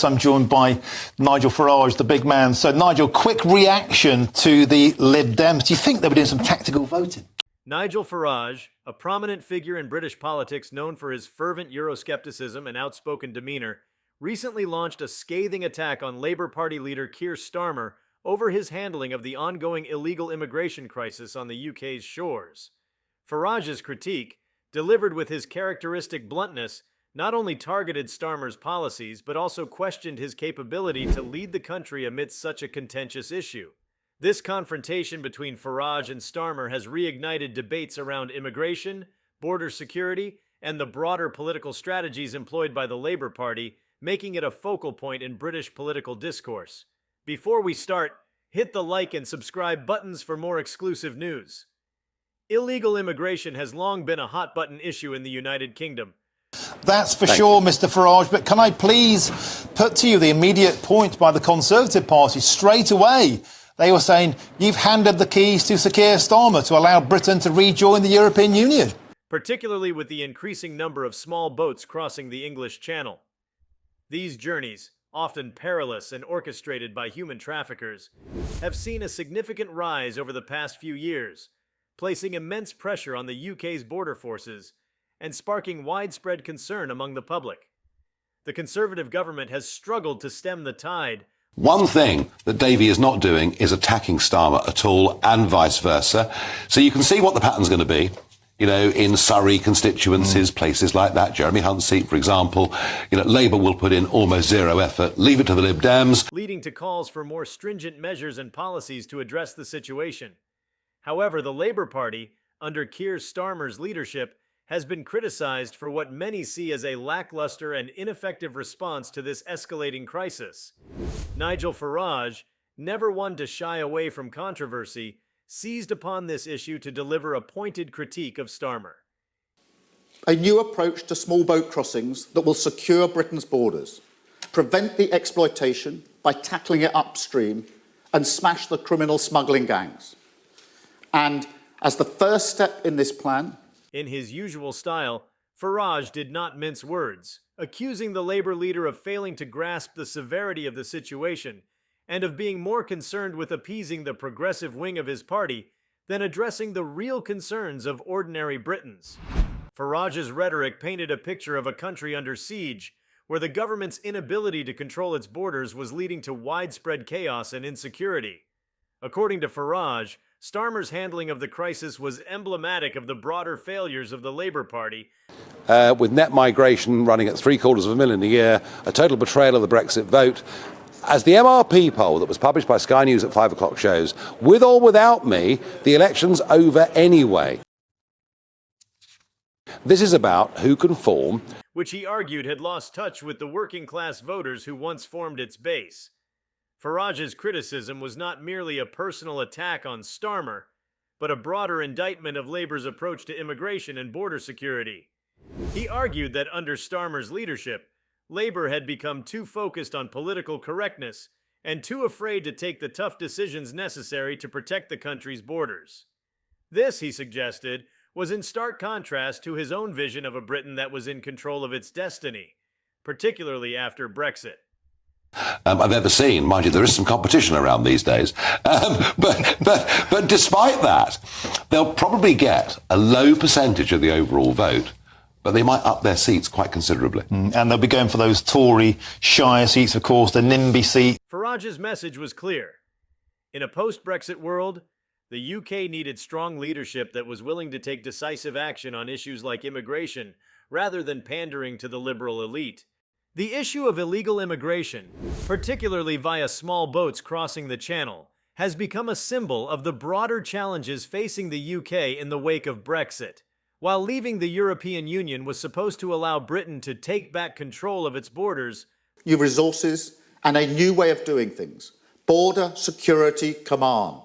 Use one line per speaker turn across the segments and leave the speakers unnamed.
course, I'm joined by Nigel Farage, the big man. So, Nigel, quick reaction to the Lib Dems. Do you think they were doing some tactical voting?
Nigel Farage, a prominent figure in British politics known for his fervent Euroscepticism and outspoken demeanour, recently launched a scathing attack on Labour Party leader Keir Starmer over his handling of the ongoing illegal immigration crisis on the UK's shores. Farage's critique, delivered with his characteristic bluntness, not only targeted Starmer's policies, but also questioned his capability to lead the country amidst such a contentious issue. This confrontation between Farage and Starmer has reignited debates around immigration, border security, and the broader political strategies employed by the Labour Party, making it a focal point in British political discourse. Before we start, hit the like and subscribe buttons for more exclusive news. Illegal immigration has long been a hot-button issue in the United Kingdom.
That's for sure, Mr. Farage, but can I please put to you the immediate point by the Conservative Party straight away? They were saying, you've handed the keys to Sir Keir Starmer to allow Britain to rejoin the European Union.
Particularly with the increasing number of small boats crossing the English Channel. These journeys, often perilous and orchestrated by human traffickers, have seen a significant rise over the past few years, placing immense pressure on the UK's border forces and sparking widespread concern among the public. The Conservative government has struggled to stem the tide.
One thing that Davey is not doing is attacking Starmer at all, and vice versa. So you can see what the pattern's going to be. You know, in Surrey constituencies, places like that, Jeremy Hunt's seat, for example, Labour will put in almost zero effort, leave it to the Lib Dems.
Leading to calls for more stringent measures and policies to address the situation. However, the Labour Party, under Keir Starmer's leadership, has been criticised for what many see as a lackluster and ineffective response to this escalating crisis. Nigel Farage, never one to shy away from controversy, seized upon this issue to deliver a pointed critique of Starmer.
A new approach to small boat crossings that will secure Britain's borders, prevent the exploitation by tackling it upstream, and smash the criminal smuggling gangs. And as the first step in this plan,
in his usual style, Farage did not mince words, accusing the Labour leader of failing to grasp the severity of the situation and of being more concerned with appeasing the progressive wing of his party than addressing the real concerns of ordinary Britons. Farage's rhetoric painted a picture of a country under siege, where the government's inability to control its borders was leading to widespread chaos and insecurity. According to Farage, Starmer's handling of the crisis was emblematic of the broader failures of the Labour Party.
With net migration running at 750,000 a year, a total betrayal of the Brexit vote. As the MRP poll that was published by Sky News at 5 o'clock shows, with or without me, the election's over anyway. This is about who can form,
which he argued had lost touch with the working-class voters who once formed its base. Farage's criticism was not merely a personal attack on Starmer, but a broader indictment of Labour's approach to immigration and border security. He argued that under Starmer's leadership, Labour had become too focused on political correctness and too afraid to take the tough decisions necessary to protect the country's borders. This, he suggested, was in stark contrast to his own vision of a Britain that was in control of its destiny, particularly after Brexit.
I've ever seen. Mind you, there is some competition around these days. But despite that, they'll probably get a low percentage of the overall vote, but they might up their seats quite considerably.
And they'll be going for those Tory Shire seats, of course, the NIMBY seat.
Farage's message was clear. In a post-Brexit world, the UK needed strong leadership that was willing to take decisive action on issues like immigration, rather than pandering to the liberal elite. The issue of illegal immigration, particularly via small boats crossing the Channel, has become a symbol of the broader challenges facing the UK in the wake of Brexit. While leaving the European Union was supposed to allow Britain to take back control of its borders,
new resources and a new way of doing things. Border Security Command.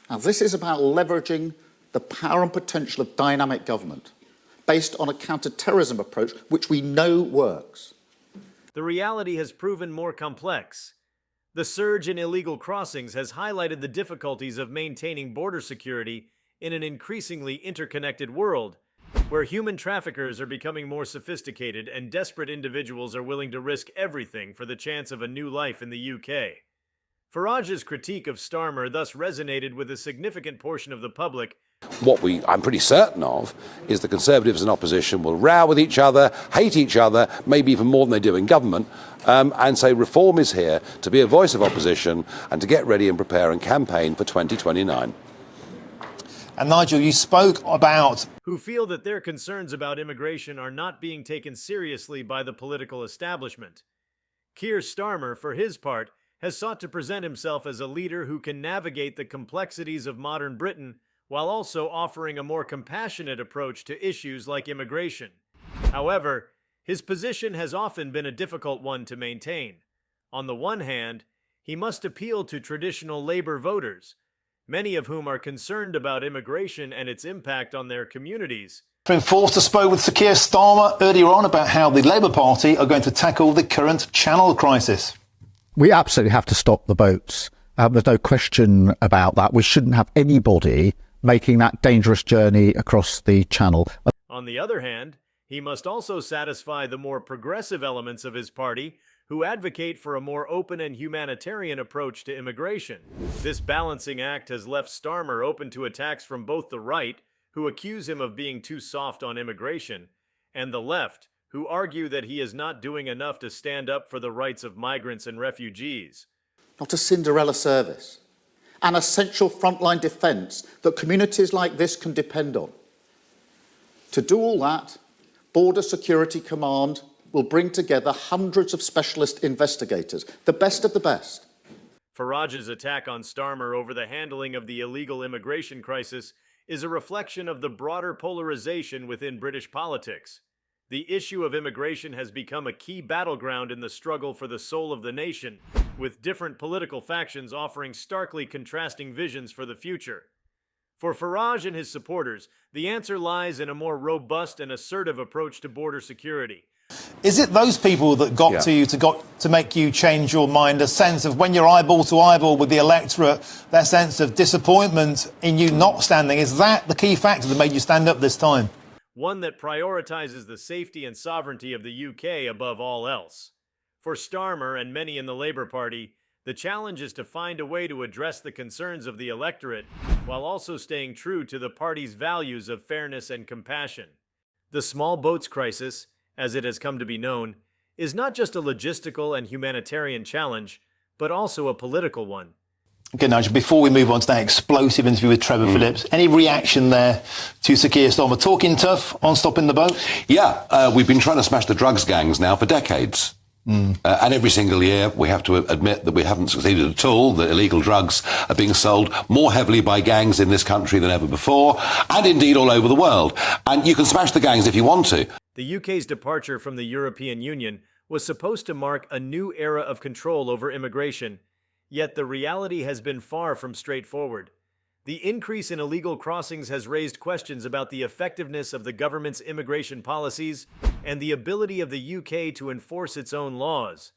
Now, this is about leveraging the power and potential of dynamic government, based on a counter-terrorism approach which we know works.
The reality has proven more complex. The surge in illegal crossings has highlighted the difficulties of maintaining border security in an increasingly interconnected world, where human traffickers are becoming more sophisticated and desperate individuals are willing to risk everything for the chance of a new life in the UK. Farage's critique of Starmer thus resonated with a significant portion of the public.
What I'm pretty certain of is the Conservatives and opposition will row with each other, hate each other, maybe even more than they do in government, and say reform is here to be a voice of opposition and to get ready and prepare and campaign for 2029.
And Nigel, you spoke about
who feel that their concerns about immigration are not being taken seriously by the political establishment. Keir Starmer, for his part, has sought to present himself as a leader who can navigate the complexities of modern Britain while also offering a more compassionate approach to issues like immigration. However, his position has often been a difficult one to maintain. On the one hand, he must appeal to traditional Labour voters, many of whom are concerned about immigration and its impact on their communities.
been forced to spoke with Sir Keir Starmer earlier on about how the Labour Party are going to tackle the current Channel crisis.
We absolutely have to stop the boats. There's no question about that. We shouldn't have anybody making that dangerous journey across the Channel.
On the other hand, he must also satisfy the more progressive elements of his party who advocate for a more open and humanitarian approach to immigration. This balancing act has left Starmer open to attacks from both the right, who accuse him of being too soft on immigration, and the left, who argue that he is not doing enough to stand up for the rights of migrants and refugees.
Not a Cinderella service, an essential frontline defence that communities like this can depend on. To do all that, Border Security Command will bring together hundreds of specialist investigators, the best of the best.
Farage's attack on Starmer over the handling of the illegal immigration crisis is a reflection of the broader polarization within British politics. The issue of immigration has become a key battleground in the struggle for the soul of the nation, with different political factions offering starkly contrasting visions for the future. For Farage and his supporters, the answer lies in a more robust and assertive approach to border security.
Is it those people that got to you to make you change your mind, a sense of when you're eyeball to eyeball with the electorate, that sense of disappointment in you not standing? Is that the key factor that made you stand up this time?
One that prioritizes the safety and sovereignty of the UK above all else. For Starmer and many in the Labour Party, the challenge is to find a way to address the concerns of the electorate while also staying true to the party's values of fairness and compassion. The small boats crisis, as it has come to be known, is not just a logistical and humanitarian challenge, but also a political one.
Okay, Nigel, before we move on to that explosive interview with Trevor Phillips, any reaction there to Sir Keir Starmer talking tough on stopping the boat?
Yeah, we've been trying to smash the drugs gangs now for decades. And every single year we have to admit that we haven't succeeded at all, that illegal drugs are being sold more heavily by gangs in this country than ever before, and indeed all over the world. And you can smash the gangs if you want to.
The UK's departure from the European Union was supposed to mark a new era of control over immigration, yet the reality has been far from straightforward. The increase in illegal crossings has raised questions about the effectiveness of the government's immigration policies and the ability of the UK to enforce its own laws.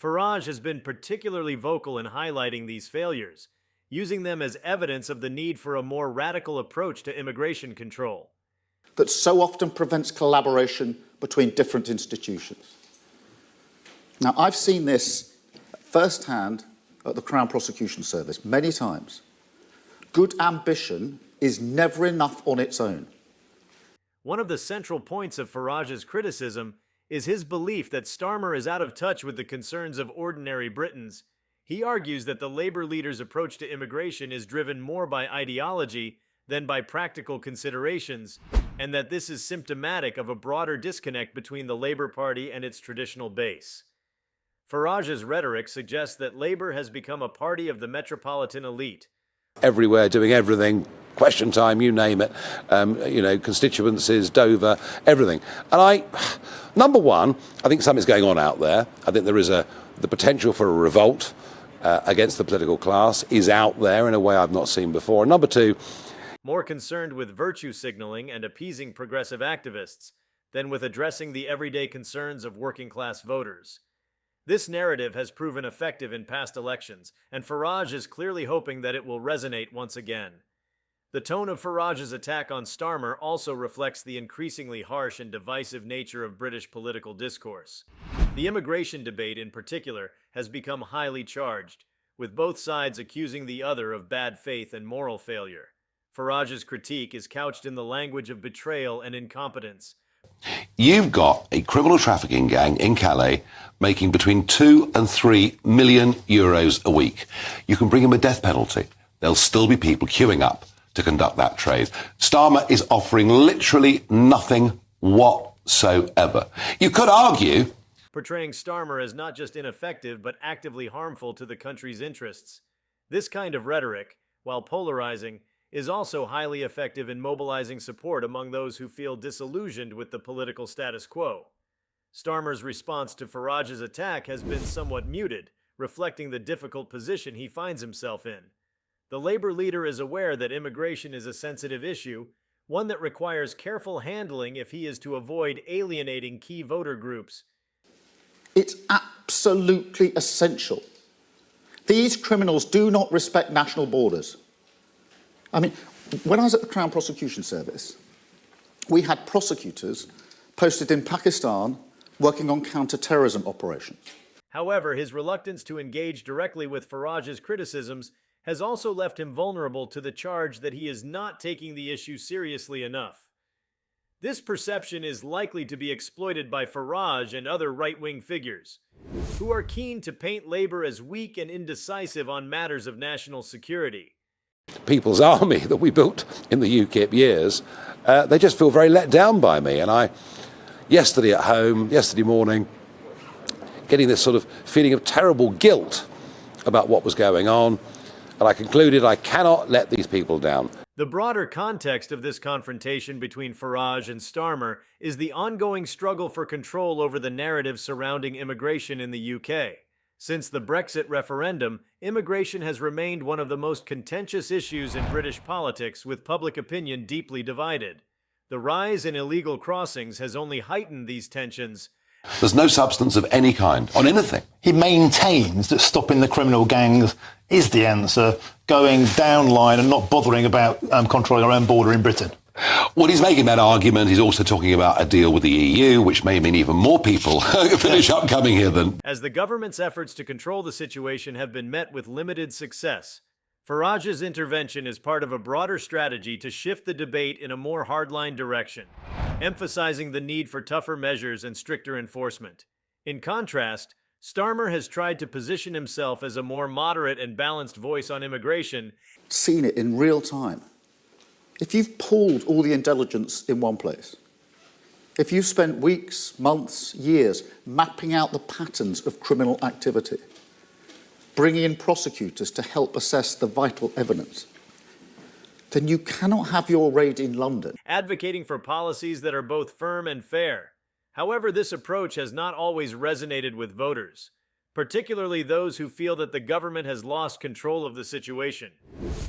Farage has been particularly vocal in highlighting these failures, using them as evidence of the need for a more radical approach to immigration control.
That so often prevents collaboration between different institutions. Now, I've seen this firsthand at the Crown Prosecution Service many times. Good ambition is never enough on its own.
One of the central points of Farage's criticism is his belief that Starmer is out of touch with the concerns of ordinary Britons. He argues that the Labour leader's approach to immigration is driven more by ideology than by practical considerations, and that this is symptomatic of a broader disconnect between the Labour Party and its traditional base. Farage's rhetoric suggests that Labour has become a party of the metropolitan elite.
Everywhere, doing everything, question time, you name it, constituencies, Dover, everything. And number one, I think something's going on out there. I think there is the potential for a revolt against the political class is out there in a way I've not seen before. And number two,
more concerned with virtue signaling and appeasing progressive activists than with addressing the everyday concerns of working-class voters. This narrative has proven effective in past elections, and Farage is clearly hoping that it will resonate once again. The tone of Farage's attack on Starmer also reflects the increasingly harsh and divisive nature of British political discourse. The immigration debate, in particular, has become highly charged, with both sides accusing the other of bad faith and moral failure. Farage's critique is couched in the language of betrayal and incompetence.
You've got a criminal trafficking gang in Calais making between 2 and 3 million euros a week. You can bring them a death penalty. There'll still be people queuing up to conduct that trade. Starmer is offering literally nothing whatsoever. You could argue
Portraying Starmer as not just ineffective but actively harmful to the country's interests. This kind of rhetoric, while polarizing, is also highly effective in mobilizing support among those who feel disillusioned with the political status quo. Starmer's response to Farage's attack has been somewhat muted, reflecting the difficult position he finds himself in. The Labour leader is aware that immigration is a sensitive issue, one that requires careful handling if he is to avoid alienating key voter groups.
It's absolutely essential. These criminals do not respect national borders. I mean, when I was at the Crown Prosecution Service, we had prosecutors posted in Pakistan working on counter-terrorism operations.
However, his reluctance to engage directly with Farage's criticisms has also left him vulnerable to the charge that he is not taking the issue seriously enough. This perception is likely to be exploited by Farage and other right-wing figures, who are keen to paint Labour as weak and indecisive on matters of national security.
People's Army that we built in the UKIP years, they just feel very let down by me. And yesterday morning, getting this sort of feeling of terrible guilt about what was going on, and I concluded I cannot let these people down.
The broader context of this confrontation between Farage and Starmer is the ongoing struggle for control over the narrative surrounding immigration in the UK. Since the Brexit referendum, immigration has remained one of the most contentious issues in British politics, with public opinion deeply divided. The rise in illegal crossings has only heightened these tensions.
there's no substance of any kind on anything.
He maintains that stopping the criminal gangs is the answer, going down line and not bothering about controlling our own border in Britain.
Well, he's making that argument. He's also talking about a deal with the EU, which may mean even more people finish up coming here than...
As the government's efforts to control the situation have been met with limited success, Farage's intervention is part of a broader strategy to shift the debate in a more hardline direction, emphasizing the need for tougher measures and stricter enforcement. In contrast, Starmer has tried to position himself as a more moderate and balanced voice on immigration.
Seen it in real time. If you've pulled all the intelligence in one place, if you've spent weeks, months, years mapping out the patterns of criminal activity, bringing in prosecutors to help assess the vital evidence, then you cannot have your raid in London.
Advocating for policies that are both firm and fair. However, this approach has not always resonated with voters, particularly those who feel that the government has lost control of the situation.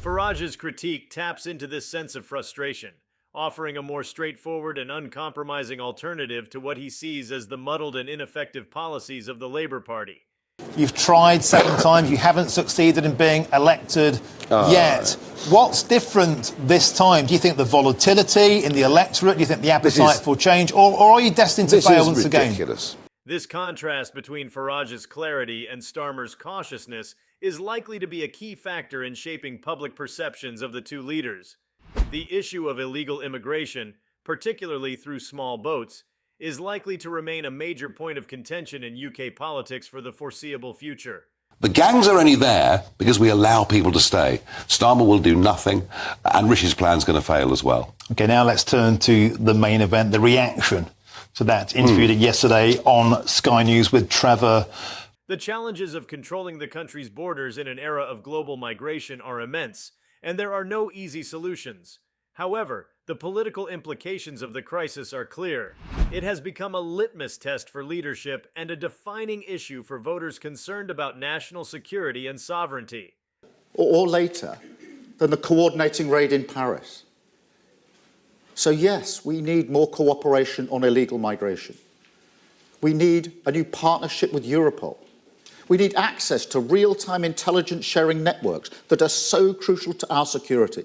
Farage's critique taps into this sense of frustration, offering a more straightforward and uncompromising alternative to what he sees as the muddled and ineffective policies of the Labour Party.
You've tried 7 times, you haven't succeeded in being elected yet. What's different this time? Do you think the volatility in the electorate? Do you think the appetite for change? Or are you destined to fail once again?
Ridiculous.
This contrast between Farage's clarity and Starmer's cautiousness is likely to be a key factor in shaping public perceptions of the two leaders. The issue of illegal immigration, particularly through small boats, is likely to remain a major point of contention in UK politics for the foreseeable future.
The gangs are only there because we allow people to stay. Starmer will do nothing, and Rishi's plan's going to fail as well.
OK, now let's turn to the main event, the reaction to that interview yesterday on Sky News with Trevor.
The challenges of controlling the country's borders in an era of global migration are immense, and there are no easy solutions. However, the political implications of the crisis are clear. It has become a litmus test for leadership and a defining issue for voters concerned about national security and sovereignty.
Or later than the coordinating raid in Paris. So yes, we need more cooperation on illegal migration. We need a new partnership with Europol. We need access to real-time intelligence sharing networks that are so crucial to our security.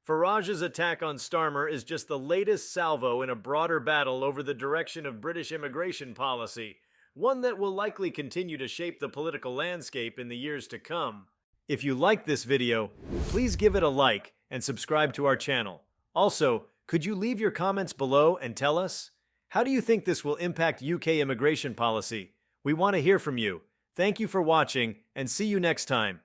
Farage's attack on Starmer is just the latest salvo in a broader battle over the direction of British immigration policy, one that will likely continue to shape the political landscape in the years to come. If you liked this video, please give it a like and subscribe to our channel. Also, could you leave your comments below and tell us, how do you think this will impact UK immigration policy? We want to hear from you. Thank you for watching, and see you next time.